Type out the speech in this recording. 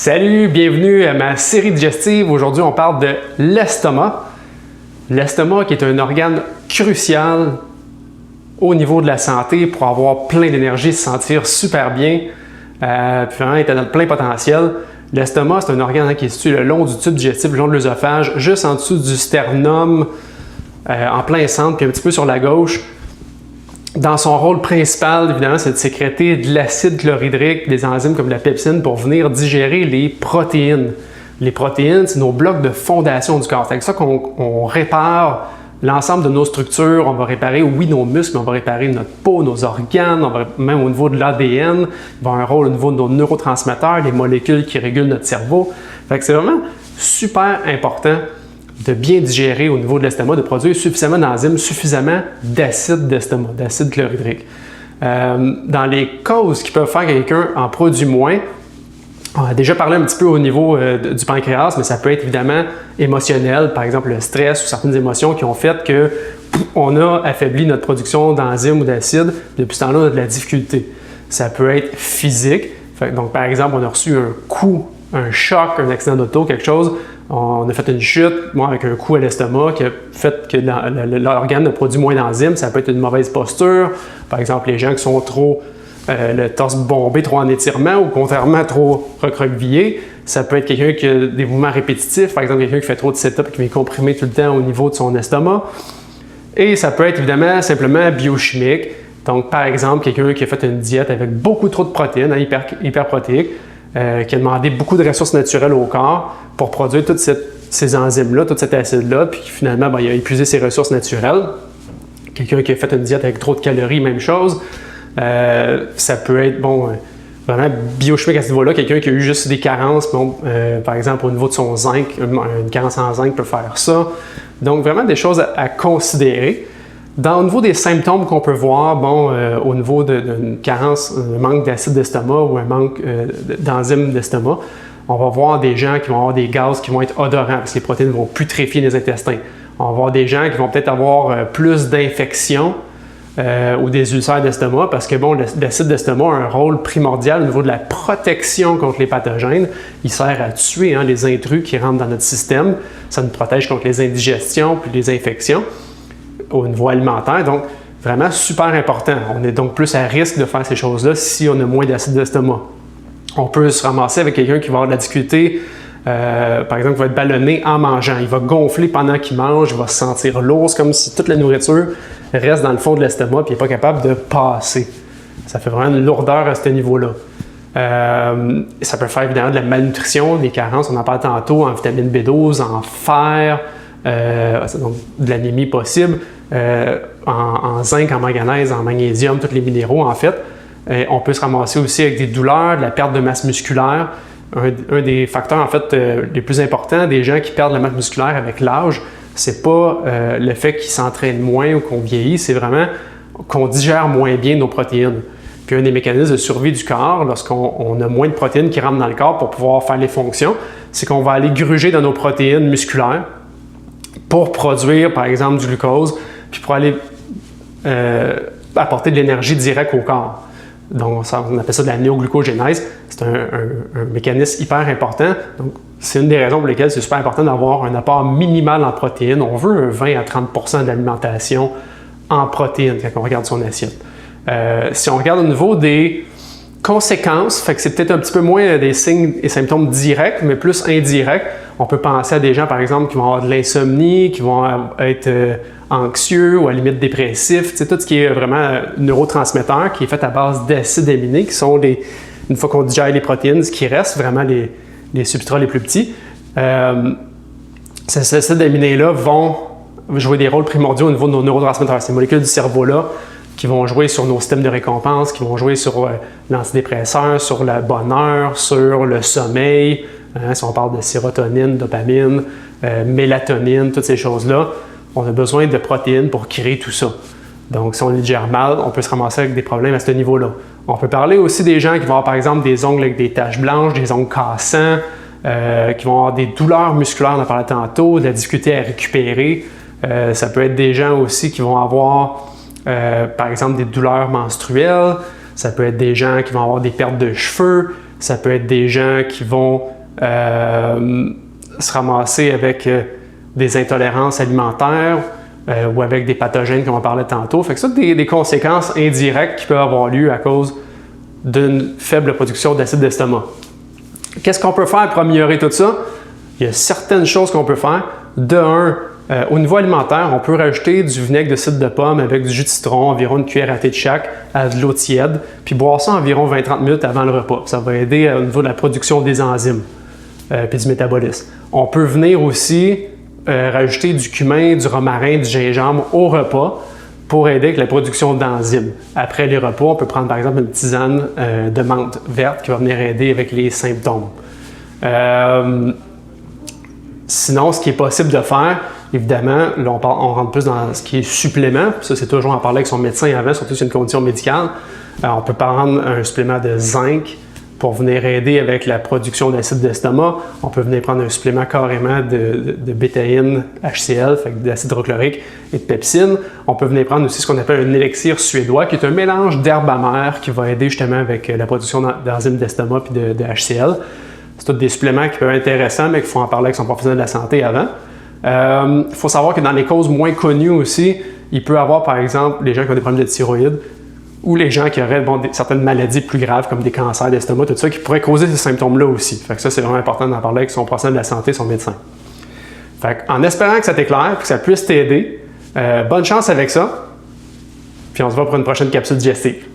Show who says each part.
Speaker 1: Salut, bienvenue à ma série digestive. Aujourd'hui, on parle de l'estomac. L'estomac qui est un organe crucial au niveau de la santé pour avoir plein d'énergie, se sentir super bien, puis vraiment être à notre plein potentiel. L'estomac, c'est un organe qui est situé le long du tube digestif, le long de l'œsophage, juste en dessous du sternum, en plein centre, puis un petit peu sur la gauche. Dans son rôle principal, évidemment, c'est de sécréter de l'acide chlorhydrique, des enzymes comme la pepsine pour venir digérer les protéines. Les protéines, c'est nos blocs de fondation du corps. C'est avec ça qu'on répare l'ensemble de nos structures. On va réparer, oui, nos muscles, mais on va réparer notre peau, nos organes, même au niveau de l'ADN. Il va avoir un rôle au niveau de nos neurotransmetteurs, les molécules qui régulent notre cerveau. Fait que c'est vraiment super important de bien digérer au niveau de l'estomac, de produire suffisamment d'enzymes, suffisamment d'acide d'estomac, d'acide chlorhydrique. Dans les causes qui peuvent faire que quelqu'un en produit moins, on a déjà parlé un petit peu au niveau du pancréas, mais ça peut être évidemment émotionnel, par exemple le stress ou certaines émotions qui ont fait qu'on a affaibli notre production d'enzymes ou d'acide. Depuis ce temps-là, on a de la difficulté. Ça peut être physique. Donc, par exemple, on a reçu un coup, un choc, un accident d'auto, quelque chose. On a fait une chute, moi, avec un coup à l'estomac qui a fait que l'organe a produit moins d'enzymes. Ça peut être une mauvaise posture. Par exemple, les gens qui sont trop le torse bombé, trop en étirement ou contrairement trop recroquevillé. Ça peut être quelqu'un qui a des mouvements répétitifs. Par exemple, quelqu'un qui fait trop de sit-up et qui vient comprimer tout le temps au niveau de son estomac. Et ça peut être évidemment simplement biochimique. Donc, par exemple, quelqu'un qui a fait une diète avec beaucoup trop de protéines, hyperprotéiques, qui a demandé beaucoup de ressources naturelles au corps pour produire toutes ces enzymes-là, tout cet acide-là, puis finalement, il a épuisé ses ressources naturelles. Quelqu'un qui a fait une diète avec trop de calories, même chose. Ça peut être, vraiment biochimique à ce niveau-là. Quelqu'un qui a eu juste des carences, par exemple, au niveau de son zinc, une carence en zinc peut faire ça. Donc, vraiment des choses à considérer. Au niveau des symptômes qu'on peut voir, au niveau d'une carence, un manque d'acide d'estomac ou un manque d'enzymes d'estomac, on va voir des gens qui vont avoir des gaz qui vont être odorants parce que les protéines vont putréfier les intestins. On va voir des gens qui vont peut-être avoir plus d'infections ou des ulcères d'estomac parce que l'acide d'estomac a un rôle primordial au niveau de la protection contre les pathogènes. Il sert à tuer les intrus qui rentrent dans notre système. Ça nous protège contre les indigestions puis les infections au niveau alimentaire. Donc, vraiment super important. On est donc plus à risque de faire ces choses-là si on a moins d'acide d'estomac. On peut se ramasser avec quelqu'un qui va avoir de la difficulté, par exemple, qui va être ballonné en mangeant. Il va gonfler pendant qu'il mange, il va se sentir lourd. C'est comme si toute la nourriture reste dans le fond de l'estomac et il n'est pas capable de passer. Ça fait vraiment une lourdeur à ce niveau-là. Ça peut faire évidemment de la malnutrition, des carences, on en parle tantôt, en vitamine B12, en fer, donc de l'anémie possible, en zinc, en manganèse, en magnésium, tous les minéraux en fait. On peut se ramasser aussi avec des douleurs, de la perte de masse musculaire. Un des facteurs en fait les plus importants des gens qui perdent la masse musculaire avec l'âge, c'est pas le fait qu'ils s'entraînent moins ou qu'on vieillit, c'est vraiment qu'on digère moins bien nos protéines. Puis un des mécanismes de survie du corps, lorsqu'on a moins de protéines qui rentrent dans le corps pour pouvoir faire les fonctions, c'est qu'on va aller gruger dans nos protéines musculaires pour produire, par exemple, du glucose, puis pour aller apporter de l'énergie directe au corps. Donc, on appelle ça de la néoglucogénèse. C'est un mécanisme hyper important. Donc, c'est une des raisons pour lesquelles c'est super important d'avoir un apport minimal en protéines. On veut un 20 à 30 % d'alimentation en protéines quand on regarde son assiette. Si on regarde au niveau des conséquences, fait que c'est peut-être un petit peu moins des signes et symptômes directs, mais plus indirects. On peut penser à des gens, par exemple, qui vont avoir de l'insomnie, qui vont être anxieux ou à la limite dépressifs. Tout ce qui est vraiment neurotransmetteur, qui est fait à base d'acides aminés, qui sont, une fois qu'on digère les protéines, ce qui reste vraiment les substrats les plus petits. Ces acides aminés-là vont jouer des rôles primordiaux au niveau de nos neurotransmetteurs, ces molécules du cerveau-là, qui vont jouer sur nos systèmes de récompense, qui vont jouer sur l'antidépresseur, sur le bonheur, sur le sommeil. Si on parle de sérotonine, dopamine, mélatonine, toutes ces choses-là, on a besoin de protéines pour créer tout ça. Donc, si on les digère mal, on peut se ramasser avec des problèmes à ce niveau-là. On peut parler aussi des gens qui vont avoir, par exemple, des ongles avec des taches blanches, des ongles cassants, qui vont avoir des douleurs musculaires, on en parlait tantôt, de la difficulté à récupérer. Ça peut être des gens aussi qui vont avoir, par exemple, des douleurs menstruelles. Ça peut être des gens qui vont avoir des pertes de cheveux. Ça peut être des gens qui vont se ramasser avec des intolérances alimentaires ou avec des pathogènes comme on parlait tantôt. Fait que ça, des conséquences indirectes qui peuvent avoir lieu à cause d'une faible production d'acide d'estomac. Qu'est-ce qu'on peut faire pour améliorer tout ça? Il y a certaines choses qu'on peut faire. De un, au niveau alimentaire, on peut rajouter du vinaigre de cidre de pomme avec du jus de citron, environ une cuillère à thé de chaque, à de l'eau tiède, puis boire ça environ 20-30 minutes avant le repas. Ça va aider au niveau de la production des enzymes puis du métabolisme. On peut venir aussi rajouter du cumin, du romarin, du gingembre au repas pour aider avec la production d'enzymes. Après les repas, on peut prendre par exemple une tisane de menthe verte qui va venir aider avec les symptômes. Sinon, ce qui est possible de faire, évidemment, là on rentre plus dans ce qui est supplément. Ça, c'est toujours en parler avec son médecin avant, surtout si c'est une condition médicale. On peut prendre un supplément de zinc pour venir aider avec la production d'acide d'estomac. On peut venir prendre un supplément carrément de bétaïne HCl, fait d'acide hydrochlorique et de pepsine. On peut venir prendre aussi ce qu'on appelle un élixir suédois, qui est un mélange d'herbes amères qui va aider justement avec la production d'enzymes d'estomac et de HCl. C'est tous des suppléments qui peuvent être intéressants, mais qu'il faut en parler avec son professionnel de la santé avant. Il faut savoir que dans les causes moins connues aussi, il peut y avoir par exemple les gens qui ont des problèmes de thyroïde ou les gens qui auraient certaines maladies plus graves comme des cancers d'estomac, tout ça, qui pourraient causer ces symptômes-là aussi. Fait que ça, c'est vraiment important d'en parler avec son professionnel de la santé, son médecin. Fait en espérant que ça t'éclaire, que ça puisse t'aider, bonne chance avec ça, puis on se voit pour une prochaine capsule digestive.